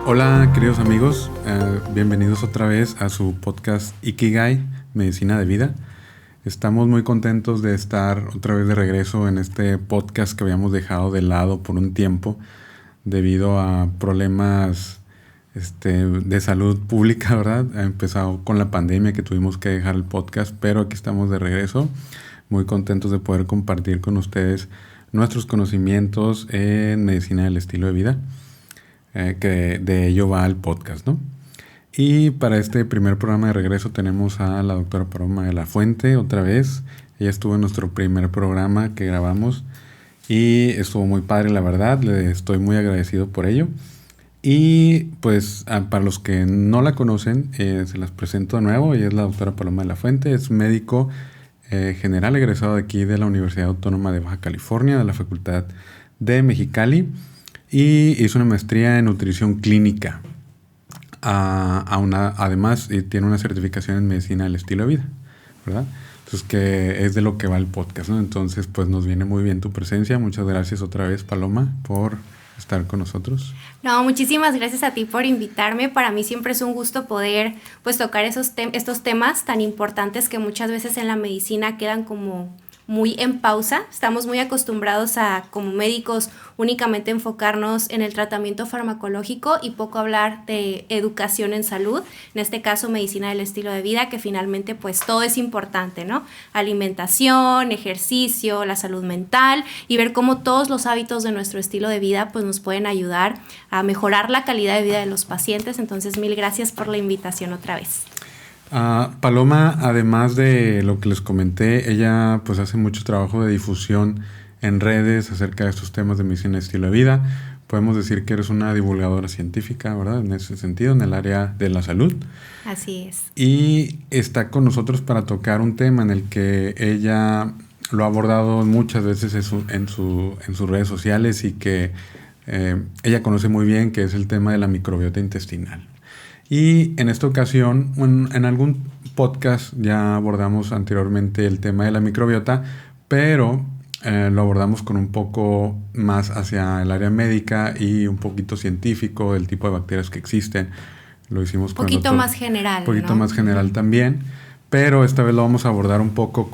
Hola queridos amigos, bienvenidos otra vez a su podcast Ikigai, Medicina de Vida. Estamos muy contentos de estar otra vez de regreso en este podcast que habíamos dejado de lado por un tiempo debido a problemas de salud pública, ¿verdad? Ha empezado con la pandemia que tuvimos que dejar el podcast, pero aquí estamos de regreso, muy contentos de poder compartir con ustedes nuestros conocimientos en medicina del estilo de vida. Que de ello va el podcast, ¿no? Y para este primer programa de regreso tenemos a la doctora Paloma de la Fuente otra vez. Ella estuvo en nuestro primer programa que grabamos y estuvo muy padre, la verdad. Le estoy muy agradecido por ello. Y pues para los que no la conocen, se las presento de nuevo. Ella es la doctora Paloma de la Fuente, es médico general egresado de aquí de la Universidad Autónoma de Baja California, de la Facultad de Mexicali. Y hizo una maestría en nutrición clínica. Además, tiene una certificación en medicina del estilo de vida, ¿verdad? Entonces, que es de lo que va el podcast, ¿no? Entonces, pues nos viene muy bien tu presencia. Muchas gracias otra vez, Paloma, por estar con nosotros. No, muchísimas gracias a ti por invitarme. Para mí siempre es un gusto poder pues tocar estos temas tan importantes que muchas veces en la medicina quedan como muy en pausa. Estamos muy acostumbrados a, como médicos, únicamente enfocarnos en el tratamiento farmacológico y poco hablar de educación en salud, en este caso medicina del estilo de vida, que finalmente pues todo es importante, ¿no? Alimentación, ejercicio, la salud mental y ver cómo todos los hábitos de nuestro estilo de vida pues nos pueden ayudar a mejorar la calidad de vida de los pacientes. Entonces, mil gracias por la invitación otra vez. Paloma, además de lo que les comenté, ella pues hace mucho trabajo de difusión en redes acerca de estos temas de medicina y estilo de vida. Podemos decir que eres una divulgadora científica, ¿verdad? En ese sentido, en el área de la salud. Así es. Y está con nosotros para tocar un tema en el que ella lo ha abordado muchas veces en sus redes sociales y que ella conoce muy bien, que es el tema de la microbiota intestinal. Y en esta ocasión, en algún podcast ya abordamos anteriormente el tema de la microbiota, pero lo abordamos con un poco más hacia el área médica y un poquito científico, el tipo de bacterias que existen. Lo hicimos con un poquito más general. Un poquito más general también, pero esta vez lo vamos a abordar un poco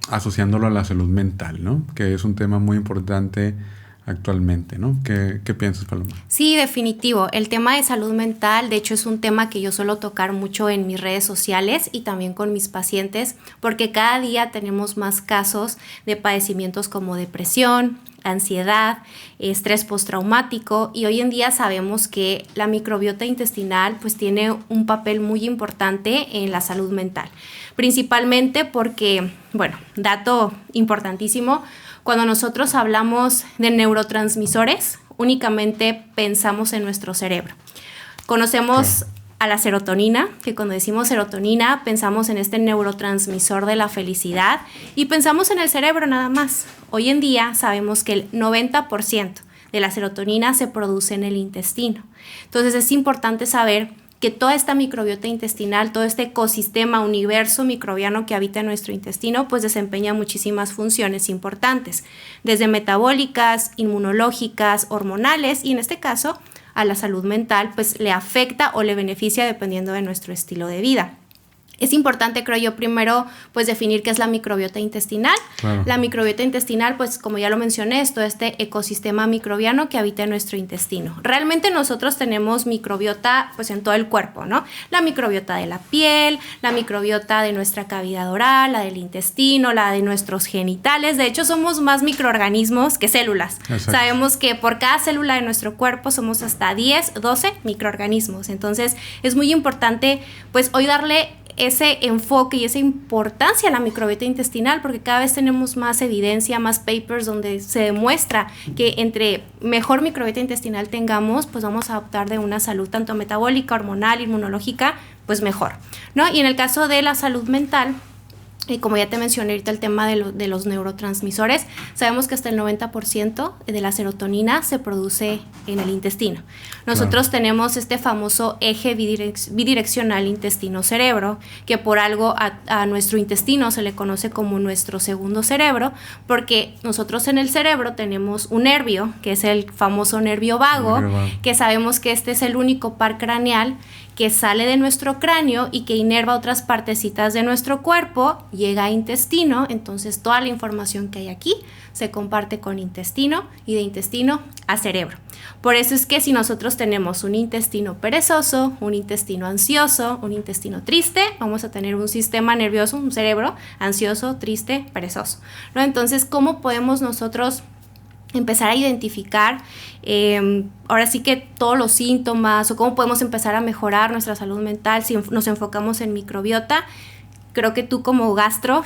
asociándolo a la salud mental, ¿no? Que es un tema muy importante actualmente, ¿no? ¿Qué piensas, Paloma? Sí, definitivo. El tema de salud mental, de hecho, es un tema que yo suelo tocar mucho en mis redes sociales y también con mis pacientes, porque cada día tenemos más casos de padecimientos como depresión, ansiedad, estrés postraumático, y hoy en día sabemos que la microbiota intestinal pues tiene un papel muy importante en la salud mental, principalmente porque, bueno, dato importantísimo, cuando nosotros hablamos de neurotransmisores, únicamente pensamos en nuestro cerebro. Conocemos a la serotonina, que cuando decimos serotonina pensamos en este neurotransmisor de la felicidad y pensamos en el cerebro nada más. Hoy en día sabemos que el 90% de la serotonina se produce en el intestino. Entonces es importante saber que toda esta microbiota intestinal, todo este ecosistema, universo microbiano que habita en nuestro intestino, pues desempeña muchísimas funciones importantes, desde metabólicas, inmunológicas, hormonales, y en este caso a la salud mental, pues le afecta o le beneficia dependiendo de nuestro estilo de vida. Es importante, creo yo, primero pues definir qué es la microbiota intestinal. Claro. La microbiota intestinal, pues como ya lo mencioné, es todo este ecosistema microbiano que habita en nuestro intestino. Realmente nosotros tenemos microbiota pues en todo el cuerpo, ¿no? La microbiota de la piel, la microbiota de nuestra cavidad oral, la del intestino, la de nuestros genitales. De hecho, somos más microorganismos que células. Exacto. Sabemos que por cada célula de nuestro cuerpo somos hasta 10, 12 microorganismos. Entonces, es muy importante pues hoy darle ese enfoque y esa importancia a la microbiota intestinal, porque cada vez tenemos más evidencia, más papers donde se demuestra que entre mejor microbiota intestinal tengamos, pues vamos a optar de una salud tanto metabólica, hormonal, inmunológica, pues mejor, ¿no? Y en el caso de la salud mental, Y como ya te mencioné ahorita el tema de los neurotransmisores, sabemos que hasta el 90% de la serotonina se produce en el intestino. Nosotros tenemos este famoso eje bidireccional intestino-cerebro, que por algo a nuestro intestino se le conoce como nuestro segundo cerebro, porque nosotros en el cerebro tenemos un nervio, que es el famoso nervio vago, que sabemos que este es el único par craneal que sale de nuestro cráneo y que inerva otras partecitas de nuestro cuerpo, llega a intestino, entonces toda la información que hay aquí se comparte con intestino y de intestino a cerebro. Por eso es que si nosotros tenemos un intestino perezoso, un intestino ansioso, un intestino triste, vamos a tener un sistema nervioso, un cerebro ansioso, triste, perezoso, ¿no? Entonces, ¿cómo podemos nosotros empezar a identificar ahora sí que todos los síntomas o cómo podemos empezar a mejorar nuestra salud mental si nos enfocamos en microbiota? Creo que tú como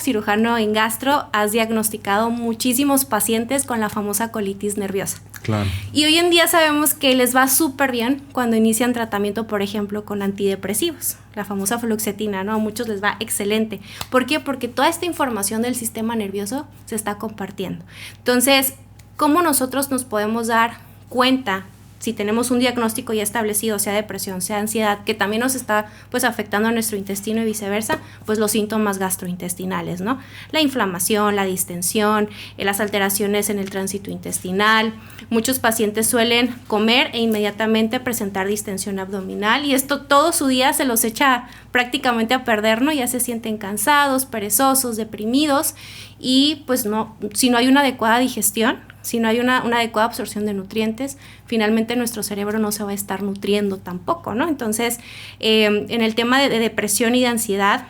cirujano en gastro, has diagnosticado muchísimos pacientes con la famosa colitis nerviosa. Claro. Y hoy en día sabemos que les va súper bien cuando inician tratamiento, por ejemplo, con antidepresivos, la famosa fluoxetina, ¿no? A muchos les va excelente. ¿Por qué? Porque toda esta información del sistema nervioso se está compartiendo. Entonces, ¿cómo nosotros nos podemos dar cuenta si tenemos un diagnóstico ya establecido, sea depresión, sea ansiedad, que también nos está pues afectando a nuestro intestino y viceversa? Pues los síntomas gastrointestinales, ¿no? La inflamación, la distensión, las alteraciones en el tránsito intestinal. Muchos pacientes suelen comer e inmediatamente presentar distensión abdominal, y esto todo su día se los echa prácticamente a perder, ¿no? Ya se sienten cansados, perezosos, deprimidos, y pues no, si no hay una adecuada digestión, si no hay una adecuada absorción de nutrientes, finalmente nuestro cerebro no se va a estar nutriendo tampoco, ¿no? Entonces, en el tema de depresión y de ansiedad,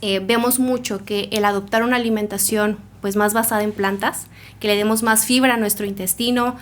vemos mucho que el adoptar una alimentación pues más basada en plantas, que le demos más fibra a nuestro intestino,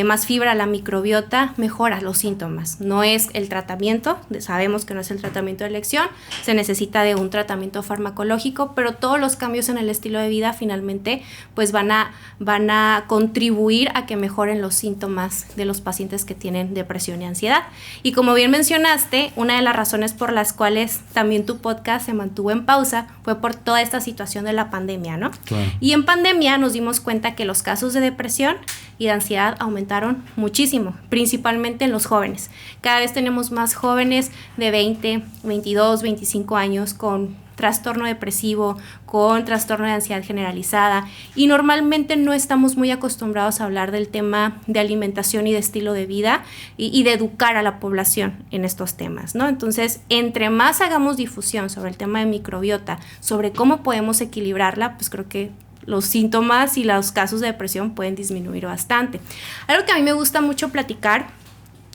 más fibra a la microbiota, mejora los síntomas. No es el tratamiento, sabemos que no es el tratamiento de elección, se necesita de un tratamiento farmacológico, pero todos los cambios en el estilo de vida finalmente pues van a contribuir a que mejoren los síntomas de los pacientes que tienen depresión y ansiedad. Y como bien mencionaste, una de las razones por las cuales también tu podcast se mantuvo en pausa fue por toda esta situación de la pandemia, ¿no? Claro. Y en pandemia nos dimos cuenta que los casos de depresión y de ansiedad aumentaron muchísimo, principalmente en los jóvenes. Cada vez tenemos más jóvenes de 20, 22, 25 años con trastorno depresivo, con trastorno de ansiedad generalizada, y normalmente no estamos muy acostumbrados a hablar del tema de alimentación y de estilo de vida y de educar a la población en estos temas, ¿no? Entonces, entre más hagamos difusión sobre el tema de microbiota, sobre cómo podemos equilibrarla, pues creo que los síntomas y los casos de depresión pueden disminuir bastante. Algo que a mí me gusta mucho platicar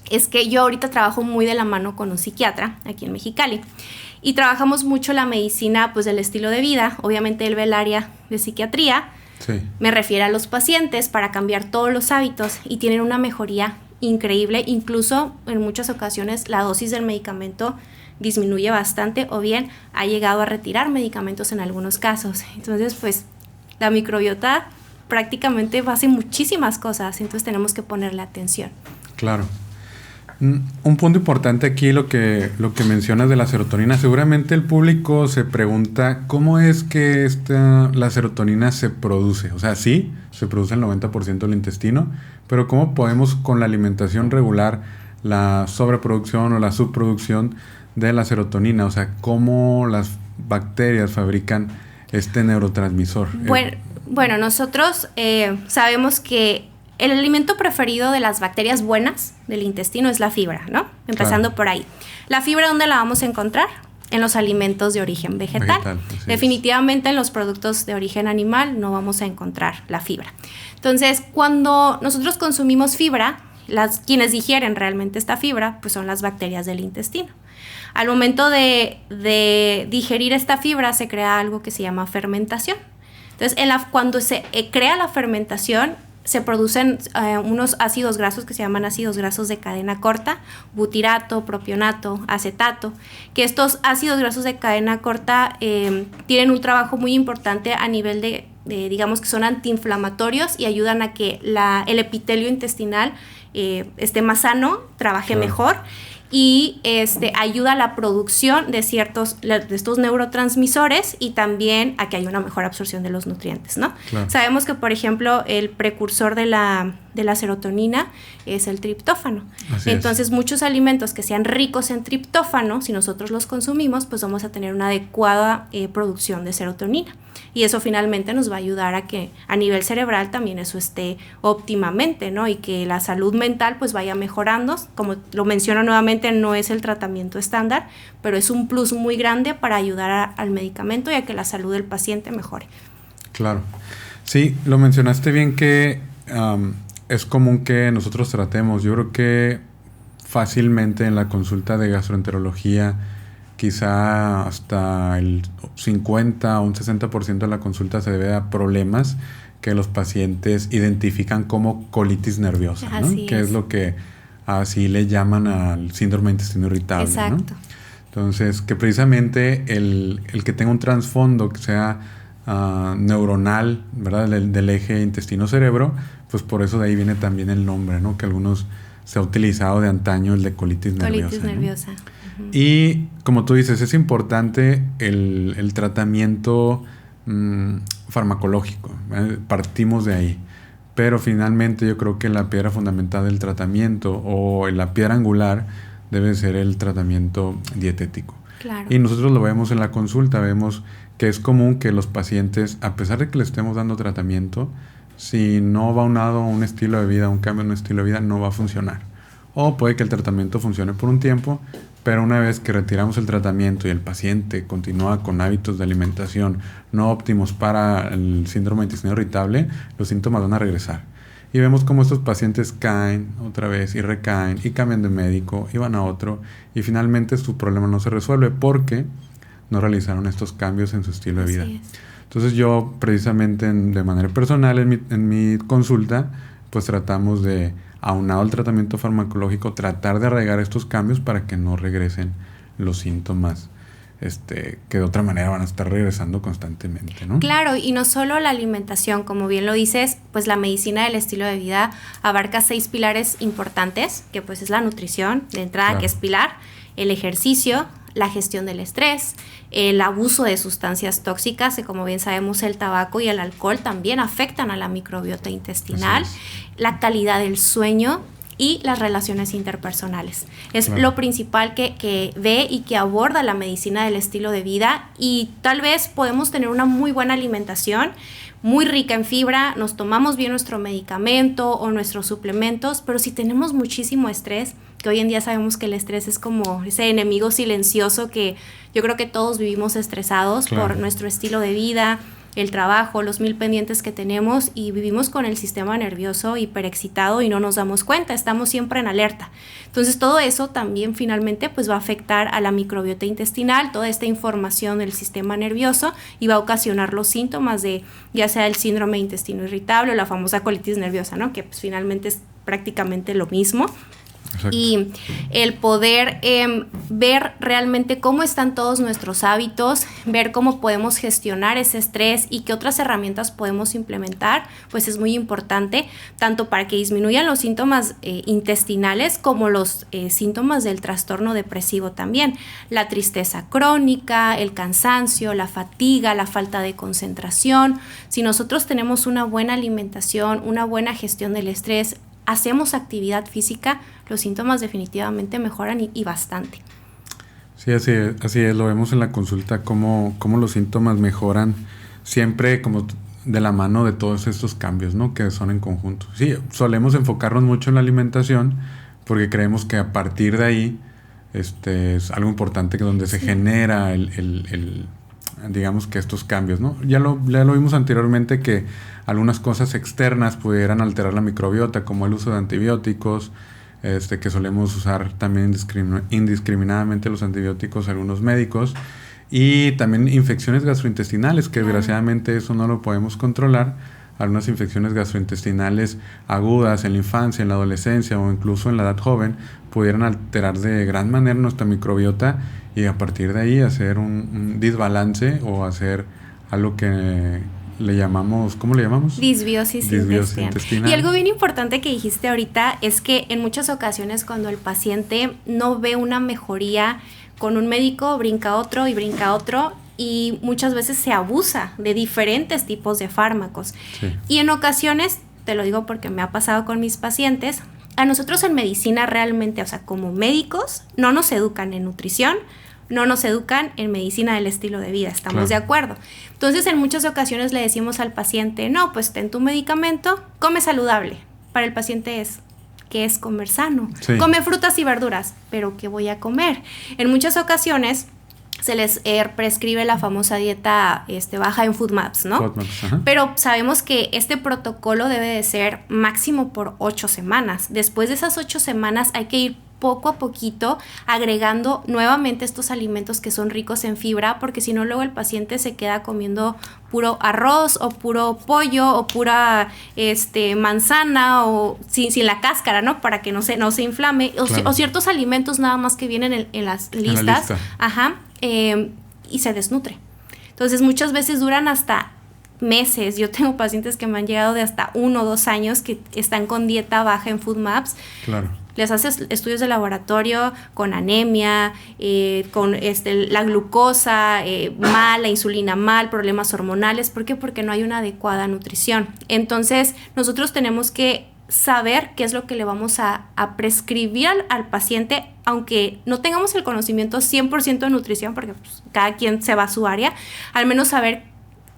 es que yo ahorita trabajo muy de la mano con un psiquiatra aquí en Mexicali, y trabajamos mucho la medicina pues del estilo de vida. Obviamente él ve el área de psiquiatría, Sí. me refiere a los pacientes para cambiar todos los hábitos, y tienen una mejoría increíble. Incluso en muchas ocasiones la dosis del medicamento disminuye bastante, o bien ha llegado a retirar medicamentos en algunos casos. Entonces pues la microbiota prácticamente hace muchísimas cosas, entonces tenemos que ponerle atención. Claro. Un punto importante aquí, lo que mencionas de la serotonina. Seguramente el público se pregunta cómo es que la serotonina se produce. O sea, sí, se produce el 90% del intestino, pero ¿cómo podemos con la alimentación regular la sobreproducción o la subproducción de la serotonina? O sea, ¿cómo las bacterias fabrican este neurotransmisor? Bueno, nosotros sabemos que el alimento preferido de las bacterias buenas del intestino es la fibra, ¿no? Empezando por ahí. ¿La fibra dónde la vamos a encontrar? En los alimentos de origen vegetal. Definitivamente en los productos de origen animal no vamos a encontrar la fibra. Entonces, cuando nosotros consumimos fibra, quienes digieren realmente esta fibra, pues son las bacterias del intestino. Al momento de digerir esta fibra se crea algo que se llama fermentación. Entonces, cuando se crea la fermentación, se producen unos ácidos grasos que se llaman ácidos grasos de cadena corta, butirato, propionato, acetato, que estos ácidos grasos de cadena corta tienen un trabajo muy importante a nivel de digamos que son antiinflamatorios y ayudan a que el epitelio intestinal esté más sano, trabaje mejor. y ayuda a la producción de estos neurotransmisores y también a que haya una mejor absorción de los nutrientes, ¿no? Claro. Sabemos que, por ejemplo, el precursor de la serotonina es el triptófano. Entonces, muchos alimentos que sean ricos en triptófano, si nosotros los consumimos, pues vamos a tener una adecuada producción de serotonina. Y eso finalmente nos va a ayudar a que a nivel cerebral también eso esté óptimamente, ¿no? Y que la salud mental pues vaya mejorando. Como lo menciono nuevamente, no es el tratamiento estándar, pero es un plus muy grande para ayudar al medicamento y a que la salud del paciente mejore. Claro. Sí, lo mencionaste bien que es común que nosotros tratemos. Yo creo que fácilmente en la consulta de gastroenterología quizá hasta el 50 o un 60% de la consulta se debe a problemas que los pacientes identifican como colitis nerviosa, ¿no? Que es lo que así le llaman al síndrome de intestino irritable. Exacto. ¿No? Entonces, que precisamente el que tenga un trasfondo que sea neuronal, ¿verdad? Del eje intestino-cerebro, pues por eso de ahí viene también el nombre, ¿no? Que algunos se ha utilizado de antaño el de colitis nerviosa. Colitis nerviosa. ¿No? Y como tú dices, es importante el tratamiento farmacológico. Partimos de ahí. Pero finalmente yo creo que la piedra fundamental del tratamiento o la piedra angular debe ser el tratamiento dietético. Claro. Y nosotros lo vemos en la consulta, vemos que es común que los pacientes, a pesar de que le estemos dando tratamiento, si no va unado a un estilo de vida, un cambio en un estilo de vida, no va a funcionar. O puede que el tratamiento funcione por un tiempo, pero una vez que retiramos el tratamiento y el paciente continúa con hábitos de alimentación no óptimos para el síndrome de intestino irritable, los síntomas van a regresar. Y vemos cómo estos pacientes caen otra vez y recaen y cambian de médico y van a otro y finalmente su problema no se resuelve porque no realizaron estos cambios en su estilo de vida. Así es. Entonces yo precisamente de manera personal en mi consulta pues tratamos de, aunado al tratamiento farmacológico, tratar de arraigar estos cambios para que no regresen los síntomas que de otra manera van a estar regresando constantemente, ¿no? Claro, y no solo la alimentación, como bien lo dices, pues la medicina del estilo de vida abarca 6 pilares importantes, que pues es la nutrición, de entrada, claro, que es pilar, el ejercicio, la gestión del estrés, el abuso de sustancias tóxicas, que como bien sabemos el tabaco y el alcohol también afectan a la microbiota intestinal, la calidad del sueño y las relaciones interpersonales. Es claro, lo principal que ve y que aborda la medicina del estilo de vida, y tal vez podemos tener una muy buena alimentación, muy rica en fibra, nos tomamos bien nuestro medicamento o nuestros suplementos, pero si tenemos muchísimo estrés, que hoy en día sabemos que el estrés es como ese enemigo silencioso que yo creo que todos vivimos estresados, claro, por nuestro estilo de vida, el trabajo, los 1000 pendientes que tenemos, y vivimos con el sistema nervioso hiperexcitado y no nos damos cuenta, estamos siempre en alerta. Entonces todo eso también finalmente pues va a afectar a la microbiota intestinal, toda esta información del sistema nervioso, y va a ocasionar los síntomas de ya sea el síndrome de intestino irritable o la famosa colitis nerviosa, ¿no? Que pues finalmente es prácticamente lo mismo. Exacto. Y el poder ver realmente cómo están todos nuestros hábitos, ver cómo podemos gestionar ese estrés y qué otras herramientas podemos implementar, pues es muy importante, tanto para que disminuyan los síntomas intestinales como los síntomas del trastorno depresivo también. La tristeza crónica, el cansancio, la fatiga, la falta de concentración. Si nosotros tenemos una buena alimentación, una buena gestión del estrés, hacemos actividad física, los síntomas definitivamente mejoran y bastante. Sí, así es, lo vemos en la consulta, cómo los síntomas mejoran siempre como de la mano de todos estos cambios, ¿no? Que son en conjunto. Sí, solemos enfocarnos mucho en la alimentación porque creemos que a partir de ahí es algo importante, que donde se genera digamos que estos cambios, ¿no? Ya lo vimos anteriormente, que algunas cosas externas pudieran alterar la microbiota, como el uso de antibióticos, que solemos usar también indiscriminadamente los antibióticos algunos médicos, y también infecciones gastrointestinales, que desgraciadamente eso no lo podemos controlar. Algunas infecciones gastrointestinales agudas en la infancia, en la adolescencia o incluso en la edad joven pudieran alterar de gran manera nuestra microbiota, y a partir de ahí hacer un desbalance o hacer algo que le llamamos, ¿cómo le llamamos? Disbiosis intestinal. Y algo bien importante que dijiste ahorita es que en muchas ocasiones cuando el paciente no ve una mejoría con un médico, brinca otro y muchas veces se abusa de diferentes tipos de fármacos. Sí. Y en ocasiones, te lo digo porque me ha pasado con mis pacientes, a nosotros en medicina realmente, o sea, como médicos, no nos educan en nutrición, no nos educan en medicina del estilo de vida, estamos de acuerdo. Entonces, en muchas ocasiones le decimos al paciente, no, pues ten tu medicamento, come saludable. Para el paciente ¿qué es comer sano? Sí. Come frutas y verduras, pero ¿qué voy a comer? En muchas ocasiones se les prescribe la famosa dieta baja en FODMAPs, ¿no? FODMAPs, pero sabemos que este protocolo debe de ser máximo por 8 semanas. Después de esas 8 semanas hay que ir poco a poquito agregando nuevamente estos alimentos que son ricos en fibra, porque si no luego el paciente se queda comiendo puro arroz o puro pollo o pura manzana o sin la cáscara, ¿no? Para que no se inflame, o ciertos alimentos nada más que vienen en las listas. Y se desnutre. Entonces muchas veces duran hasta meses. Yo tengo pacientes que me han llegado de hasta 1 o 2 años que están con dieta baja en FODMAPs. Claro. Les haces estudios de laboratorio con anemia, con la glucosa mal, la insulina mal, problemas hormonales. ¿Por qué? Porque no hay una adecuada nutrición. Entonces, nosotros tenemos que saber qué es lo que le vamos a prescribir al paciente, aunque no tengamos el conocimiento 100% de nutrición, porque pues, cada quien se va a su área, al menos saber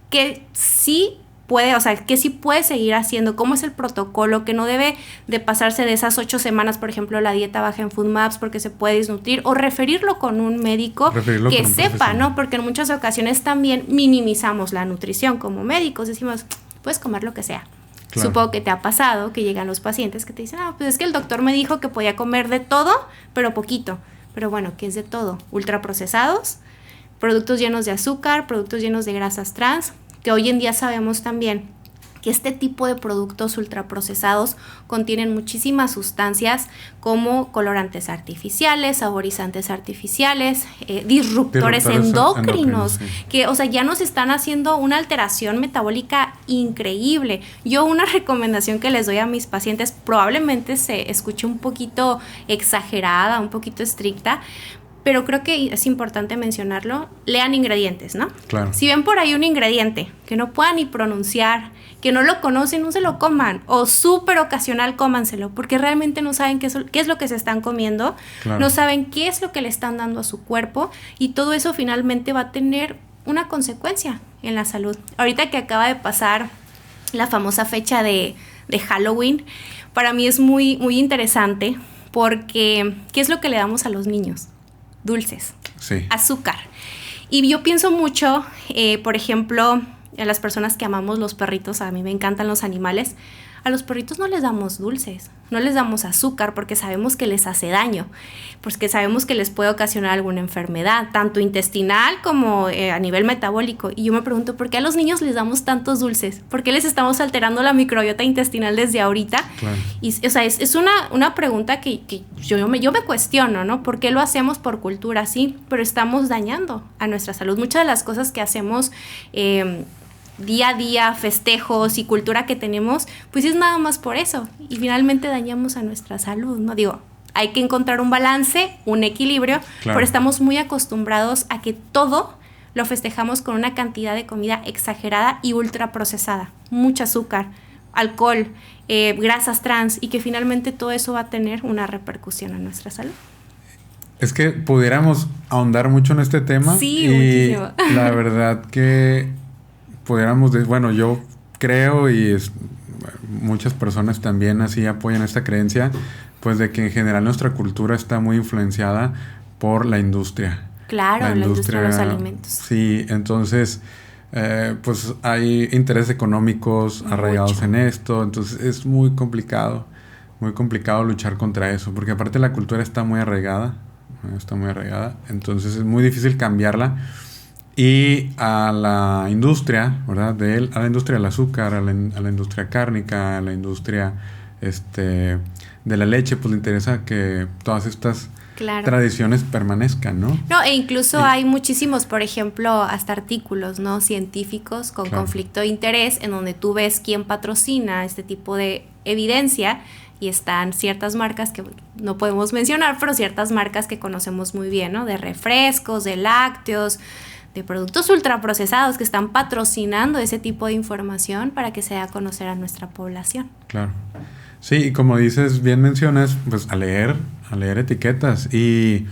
que sí puede, o sea, que sí puede seguir haciendo, cómo es el protocolo, que no debe de pasarse de esas 8 semanas, por ejemplo, la dieta baja en FODMAPs porque se puede desnutrir, o referirlo con un médico que sepa, ¿no? Porque en muchas ocasiones también minimizamos la nutrición como médicos, decimos, puedes comer lo que sea. Claro. Supongo que te ha pasado que llegan los pacientes que te dicen, pues es que el doctor me dijo que podía comer de todo, pero poquito. Pero bueno, ¿qué es de todo? Ultraprocesados, productos llenos de azúcar, productos llenos de grasas trans, que hoy en día sabemos también que este tipo de productos ultraprocesados contienen muchísimas sustancias como colorantes artificiales, saborizantes artificiales, disruptores endocrinos, sí. Que, o sea, ya nos están haciendo una alteración metabólica increíble. Yo una recomendación que les doy a mis pacientes, probablemente se escuche un poquito exagerada, un poquito estricta, pero creo que es importante mencionarlo, lean ingredientes, ¿no? Claro. Si ven por ahí un ingrediente que no puedan ni pronunciar, que no lo conocen, no se lo coman, o súper ocasional cómanselo, porque realmente no saben qué es lo que se están comiendo, claro. No saben qué es lo que le están dando a su cuerpo, y todo eso finalmente va a tener una consecuencia en la salud. Ahorita que acaba de pasar la famosa fecha de Halloween, para mí es muy, muy interesante, porque ¿qué es lo que le damos a los niños? Dulces, sí. Azúcar. Y yo pienso mucho, por ejemplo, en las personas que amamos los perritos, a mí me encantan los animales, a los perritos no les damos dulces, no les damos azúcar porque sabemos que les hace daño, porque sabemos que les puede ocasionar alguna enfermedad, tanto intestinal como a nivel metabólico. Y yo me pregunto, ¿por qué a los niños les damos tantos dulces? ¿Por qué les estamos alterando la microbiota intestinal desde ahorita? Claro. Y, o sea, es una pregunta que yo me cuestiono, ¿no? ¿Por qué lo hacemos por cultura? Sí, pero estamos dañando a nuestra salud. Muchas de las cosas que hacemos día a día, festejos y cultura que tenemos, pues es nada más por eso. Y finalmente dañamos a nuestra salud, ¿no? Digo, hay que encontrar un balance, un equilibrio, claro. Pero estamos muy acostumbrados a que todo lo festejamos con una cantidad de comida exagerada y ultraprocesada. Mucho azúcar, alcohol, grasas trans, y que finalmente todo eso va a tener una repercusión en nuestra salud. Es que pudiéramos ahondar mucho en este tema. Sí, y muchísimo. La verdad que pudiéramos, bueno, yo creo muchas personas también así apoyan esta creencia, pues de que en general nuestra cultura está muy influenciada por la industria. Claro, la industria de los alimentos. Sí, entonces pues hay intereses económicos arraigados en esto, entonces es muy complicado luchar contra eso, porque aparte la cultura está muy arraigada, entonces es muy difícil cambiarla. Y a la industria, ¿verdad? A la industria del azúcar, a la industria cárnica, a la industria de la leche, pues le interesa que todas estas tradiciones permanezcan, ¿no? No, e incluso hay muchísimos, por ejemplo, hasta artículos, ¿no?, científicos con conflicto de interés, en donde tú ves quién patrocina este tipo de evidencia, y están ciertas marcas que no podemos mencionar, pero ciertas marcas que conocemos muy bien, ¿no?, de refrescos, de lácteos, de productos ultraprocesados, que están patrocinando ese tipo de información para que se dé a conocer a nuestra población. Claro. Sí, y como dices, bien mencionas, pues a leer etiquetas, y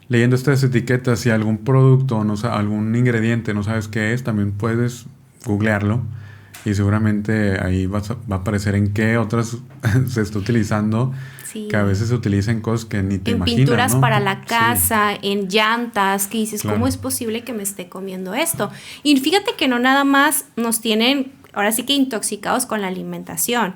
leyendo estas etiquetas, si algún producto, algún ingrediente no sabes qué es, también puedes googlearlo y seguramente ahí va a aparecer en qué otras se está utilizando, que a veces se utilizan cosas que ni te imaginas, pinturas, ¿no?, para la casa, sí, en llantas, que dices, ¿cómo es posible que me esté comiendo esto? Y fíjate que no nada más nos tienen, ahora sí que intoxicados con la alimentación,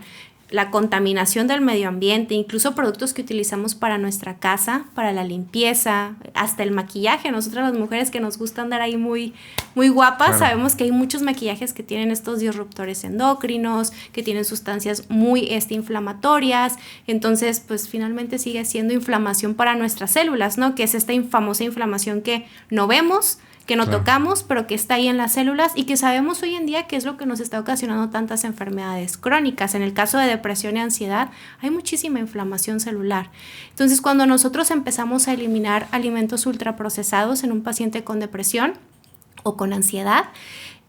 la contaminación del medio ambiente, incluso productos que utilizamos para nuestra casa, para la limpieza, hasta el maquillaje. Nosotras las mujeres que nos gusta andar ahí muy, muy guapas, sabemos que hay muchos maquillajes que tienen estos disruptores endocrinos, que tienen sustancias muy inflamatorias. Entonces, pues finalmente sigue siendo inflamación para nuestras células, ¿no? Que es esta famosa inflamación que no vemos, que no tocamos, pero que está ahí en las células, y que sabemos hoy en día que es lo que nos está ocasionando tantas enfermedades crónicas. En el caso de depresión y ansiedad, hay muchísima inflamación celular. Entonces, cuando nosotros empezamos a eliminar alimentos ultraprocesados en un paciente con depresión o con ansiedad,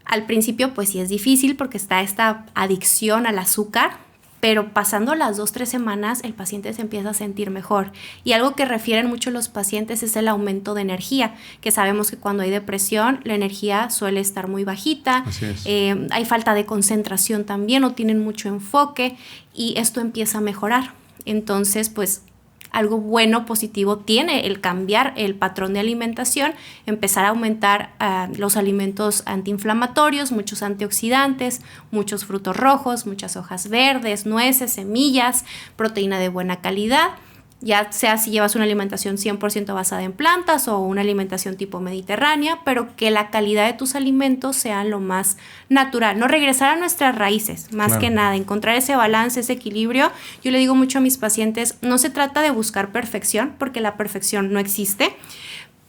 al principio pues sí es difícil porque está esta adicción al azúcar, pero pasando las 2-3 semanas el paciente se empieza a sentir mejor. Y algo que refieren mucho los pacientes es el aumento de energía, que sabemos que cuando hay depresión la energía suele estar muy bajita, hay falta de concentración también, o tienen mucho enfoque, y esto empieza a mejorar. Entonces, pues algo bueno, positivo tiene el cambiar el patrón de alimentación, empezar a aumentar los alimentos antiinflamatorios, muchos antioxidantes, muchos frutos rojos, muchas hojas verdes, nueces, semillas, proteína de buena calidad, ya sea si llevas una alimentación 100% basada en plantas o una alimentación tipo mediterránea, pero que la calidad de tus alimentos sea lo más natural, no regresar a nuestras raíces, más que nada, encontrar ese balance, ese equilibrio. Yo le digo mucho a mis pacientes, no se trata de buscar perfección, porque la perfección no existe,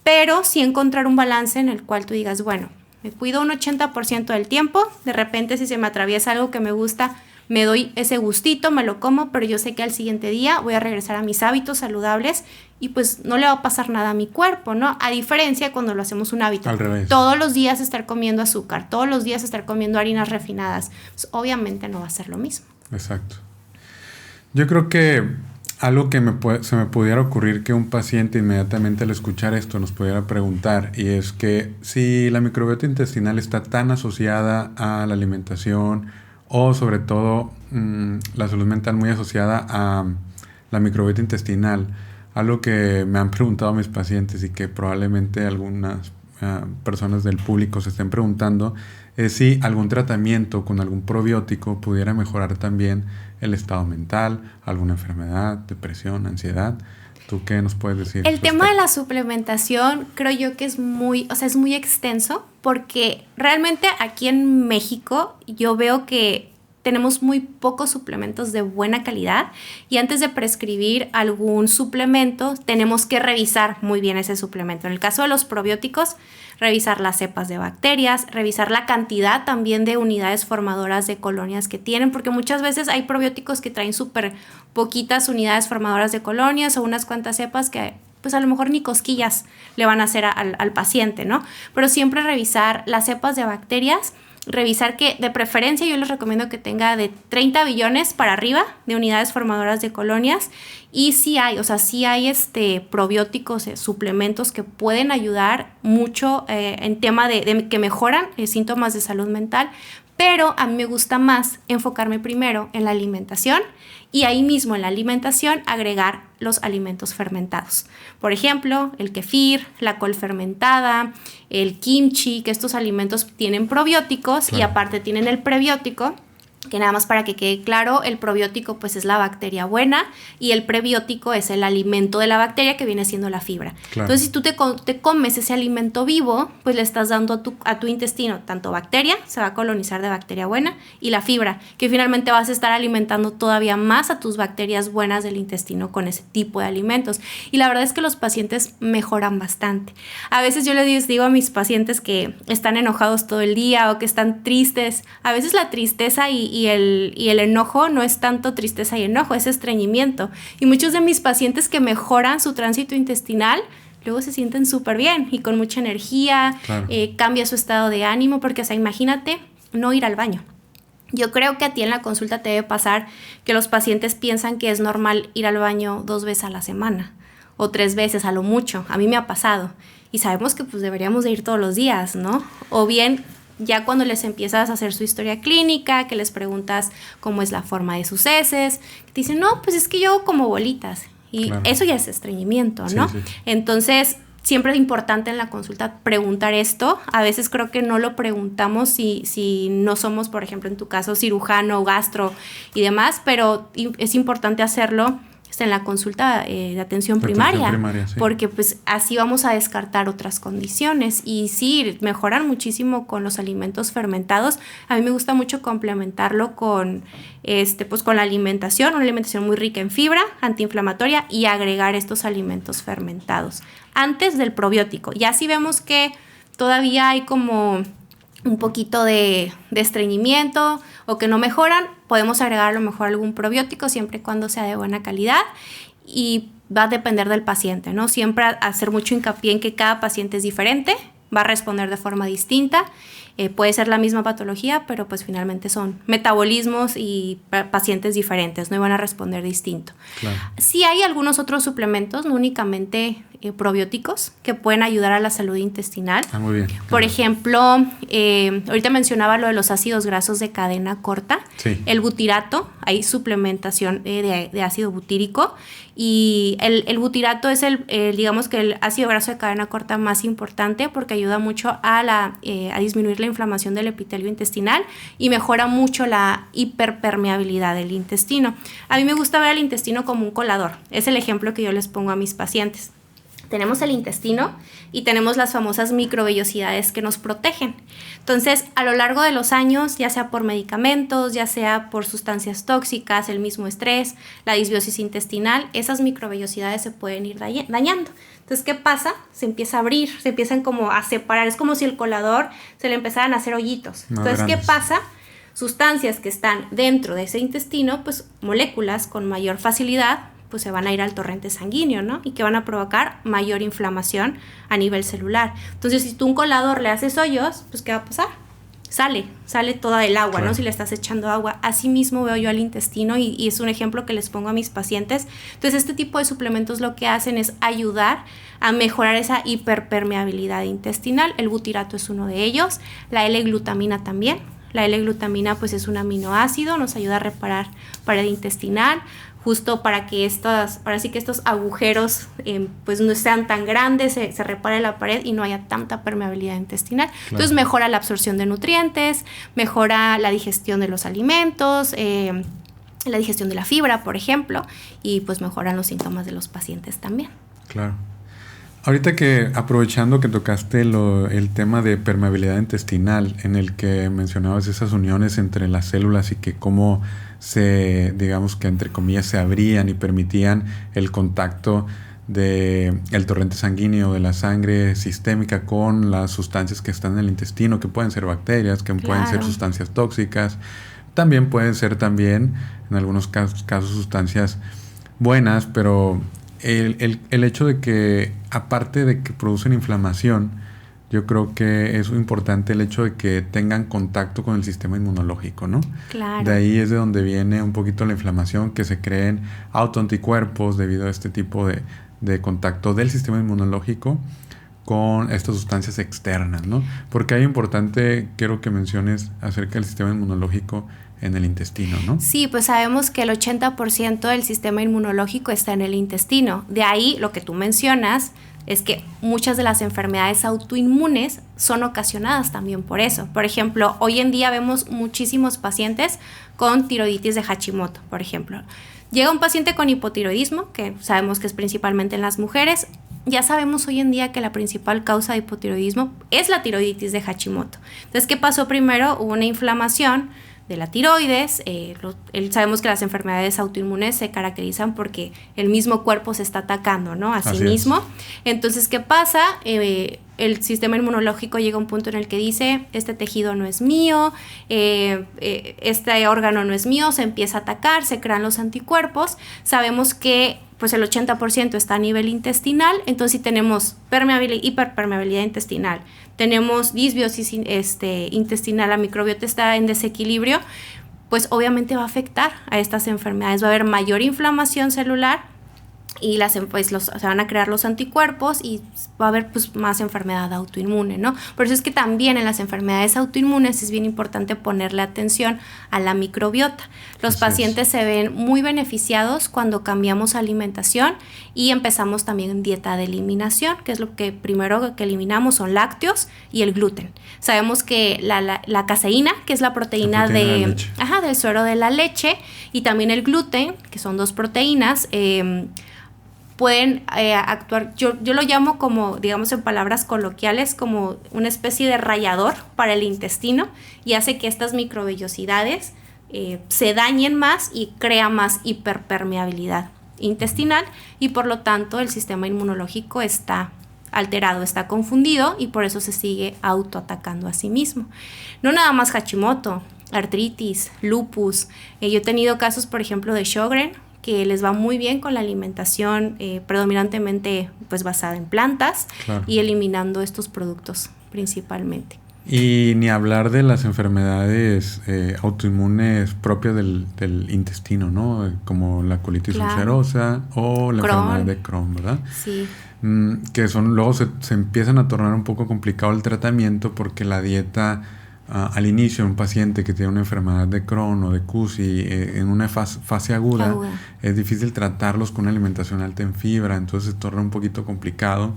pero sí encontrar un balance en el cual tú digas, bueno, me cuido un 80% del tiempo, de repente si se me atraviesa algo que me gusta, me doy ese gustito, me lo como, pero yo sé que al siguiente día voy a regresar a mis hábitos saludables y pues no le va a pasar nada a mi cuerpo, ¿no? A diferencia cuando lo hacemos un hábito. Al revés. Todos los días estar comiendo azúcar, todos los días estar comiendo harinas refinadas, pues obviamente no va a ser lo mismo. Exacto. Yo creo que algo que se me pudiera ocurrir que un paciente inmediatamente al escuchar esto nos pudiera preguntar, y es que si la microbiota intestinal está tan asociada a la alimentación, o sobre todo la salud mental muy asociada a la microbiota intestinal, algo que me han preguntado mis pacientes y que probablemente algunas personas del público se estén preguntando, es si algún tratamiento con algún probiótico pudiera mejorar también el estado mental, alguna enfermedad, depresión, ansiedad. ¿Tú qué nos puedes decir? El tema de la suplementación creo yo que es muy extenso, porque realmente aquí en México yo veo que tenemos muy pocos suplementos de buena calidad, y antes de prescribir algún suplemento tenemos que revisar muy bien ese suplemento. En el caso de los probióticos, revisar las cepas de bacterias, revisar la cantidad también de unidades formadoras de colonias que tienen, porque muchas veces hay probióticos que traen súper poquitas unidades formadoras de colonias o unas cuantas cepas que pues a lo mejor ni cosquillas le van a hacer al paciente, ¿no? Pero siempre revisar las cepas de bacterias, revisar que de preferencia yo les recomiendo que tenga de 30 billones para arriba de unidades formadoras de colonias, y sí hay probióticos, suplementos que pueden ayudar mucho en tema de que mejoran síntomas de salud mental, pero a mí me gusta más enfocarme primero en la alimentación, y ahí mismo en la alimentación agregar los alimentos fermentados. Por ejemplo, el kefir, la col fermentada, el kimchi, que estos alimentos tienen probióticos y aparte tienen el prebiótico que nada más para que quede claro, el probiótico pues es la bacteria buena y el prebiótico es el alimento de la bacteria que viene siendo la fibra. Claro. Entonces, si tú te comes ese alimento vivo, pues le estás dando a tu intestino tanto bacteria, se va a colonizar de bacteria buena, y la fibra, que finalmente vas a estar alimentando todavía más a tus bacterias buenas del intestino con ese tipo de alimentos. Y la verdad es que los pacientes mejoran bastante. A veces yo les digo a mis pacientes que están enojados todo el día o que están tristes. A veces la tristeza y el enojo no es tanto tristeza y enojo, es estreñimiento. Y muchos de mis pacientes que mejoran su tránsito intestinal, luego se sienten súper bien y con mucha energía, claro. Cambia su estado de ánimo, porque, o sea, imagínate no ir al baño. Yo creo que a ti en la consulta te debe pasar que los pacientes piensan que es normal ir al baño 2 veces a la semana o 3 veces a lo mucho. A mí me ha pasado. Y sabemos que pues deberíamos de ir todos los días, ¿no? O bien ya cuando les empiezas a hacer su historia clínica, que les preguntas cómo es la forma de sus heces, te dicen, no, pues es que yo hago como bolitas. Y claro. Eso ya es estreñimiento, ¿no? Sí, sí. Entonces, siempre es importante en la consulta preguntar esto. A veces creo que no lo preguntamos si no somos, por ejemplo, en tu caso, cirujano, gastro y demás, pero es importante hacerlo en la consulta de atención primaria, sí. Porque pues así vamos a descartar otras condiciones. Y sí, mejoran muchísimo con los alimentos fermentados. A mí me gusta mucho complementarlo con, pues con la alimentación, una alimentación muy rica en fibra, antiinflamatoria, y agregar estos alimentos fermentados antes del probiótico. Ya si vemos que todavía hay como un poquito de estreñimiento o que no mejoran, podemos agregar a lo mejor algún probiótico siempre y cuando sea de buena calidad, y va a depender del paciente, ¿no? Siempre hacer mucho hincapié en que cada paciente es diferente, va a responder de forma distinta, puede ser la misma patología, pero pues finalmente son metabolismos y pacientes diferentes, no y van a responder distinto. Claro. Sí hay algunos otros suplementos, no únicamente probióticos, que pueden ayudar a la salud intestinal. Muy bien. Por ejemplo, ahorita mencionaba lo de los ácidos grasos de cadena corta. Sí. El butirato, hay suplementación de ácido butírico, y el butirato es digamos que el ácido graso de cadena corta más importante, porque ayuda mucho a disminuir la inflamación del epitelio intestinal y mejora mucho la hiperpermeabilidad del intestino. A mí me gusta ver el intestino como un colador. Es el ejemplo que yo les pongo a mis pacientes. Tenemos el intestino y tenemos las famosas microvellosidades que nos protegen. Entonces, a lo largo de los años, ya sea por medicamentos, ya sea por sustancias tóxicas, el mismo estrés, la disbiosis intestinal, esas microvellosidades se pueden ir dañando. Entonces, ¿qué pasa? Se empieza a abrir, se empiezan como a separar. Es como si el colador se le empezaran a hacer hoyitos. Entonces, ¿qué pasa? Sustancias que están dentro de ese intestino, pues moléculas con mayor facilidad, pues se van a ir al torrente sanguíneo, ¿no? Y que van a provocar mayor inflamación a nivel celular. Entonces, si tú un colador le haces hoyos, pues ¿qué va a pasar? Sale toda el agua, claro. ¿No? Si le estás echando agua. Así mismo veo yo al intestino y es un ejemplo que les pongo a mis pacientes. Entonces, este tipo de suplementos lo que hacen es ayudar a mejorar esa hiperpermeabilidad intestinal. El butirato es uno de ellos, la L-glutamina también. La L-glutamina pues es un aminoácido, nos ayuda a reparar pared intestinal, justo para que estos agujeros pues no sean tan grandes, se repare la pared y no haya tanta permeabilidad intestinal. Claro. Entonces mejora la absorción de nutrientes, mejora la digestión de los alimentos, la digestión de la fibra, por ejemplo, y pues mejoran los síntomas de los pacientes también. Claro. Ahorita que, aprovechando que tocaste el tema de permeabilidad intestinal, en el que mencionabas esas uniones entre las células y que cómo digamos que entre comillas se abrían y permitían el contacto del torrente sanguíneo, de la sangre sistémica con las sustancias que están en el intestino, que pueden ser bacterias, que pueden ser sustancias tóxicas, también pueden ser en algunos casos sustancias buenas, pero el hecho de que, aparte de que producen inflamación, yo creo que es importante el hecho de que tengan contacto con el sistema inmunológico, ¿no? Claro. De ahí es de donde viene un poquito la inflamación, que se creen autoanticuerpos debido a este tipo de contacto del sistema inmunológico con estas sustancias externas, ¿no? Porque es importante, quiero que menciones acerca del sistema inmunológico en el intestino, ¿no? Sí, pues sabemos que el 80% del sistema inmunológico está en el intestino. De ahí lo que tú mencionas, es que muchas de las enfermedades autoinmunes son ocasionadas también por eso. Por ejemplo, hoy en día vemos muchísimos pacientes con tiroiditis de Hashimoto, por ejemplo. Llega un paciente con hipotiroidismo, que sabemos que es principalmente en las mujeres. Ya sabemos hoy en día que la principal causa de hipotiroidismo es la tiroiditis de Hashimoto. Entonces, ¿qué pasó primero? Hubo una inflamación de la tiroides. Sabemos que las enfermedades autoinmunes se caracterizan porque el mismo cuerpo se está atacando, ¿no? A sí mismo. Entonces, ¿qué pasa? El sistema inmunológico llega a un punto en el que dice, este tejido no es mío, este órgano no es mío, se empieza a atacar, se crean los anticuerpos. Sabemos que pues el 80% está a nivel intestinal, entonces si tenemos hiperpermeabilidad intestinal, tenemos disbiosis intestinal, la microbiota está en desequilibrio, pues obviamente va a afectar a estas enfermedades, va a haber mayor inflamación celular y se van a crear los anticuerpos y va a haber pues más enfermedad autoinmune, ¿no? Por eso es que también en las enfermedades autoinmunes es bien importante ponerle atención a la microbiota. Los pacientes se ven muy beneficiados cuando cambiamos alimentación y empezamos también dieta de eliminación, que es lo que primero que eliminamos son lácteos y el gluten. Sabemos que la caseína, que es la proteína del suero de la leche, y también el gluten, que son dos proteínas, pueden actuar, yo lo llamo como, digamos en palabras coloquiales, como una especie de rallador para el intestino y hace que estas microvellosidades se dañen más y crea más hiperpermeabilidad intestinal y por lo tanto el sistema inmunológico está alterado, está confundido y por eso se sigue autoatacando a sí mismo. No nada más Hashimoto, artritis, lupus. Yo he tenido casos, por ejemplo, de Sjögren, que les va muy bien con la alimentación predominantemente pues basada en plantas y eliminando estos productos principalmente. Y ni hablar de las enfermedades autoinmunes propias del intestino, ¿no? Como la colitis ulcerosa o la enfermedad de Crohn, ¿verdad? Sí. Que luego se empiezan a tornar un poco complicado el tratamiento porque la dieta al inicio un paciente que tiene una enfermedad de Crohn o de CUSI en una fase aguda, es difícil tratarlos con una alimentación alta en fibra, entonces se torna un poquito complicado.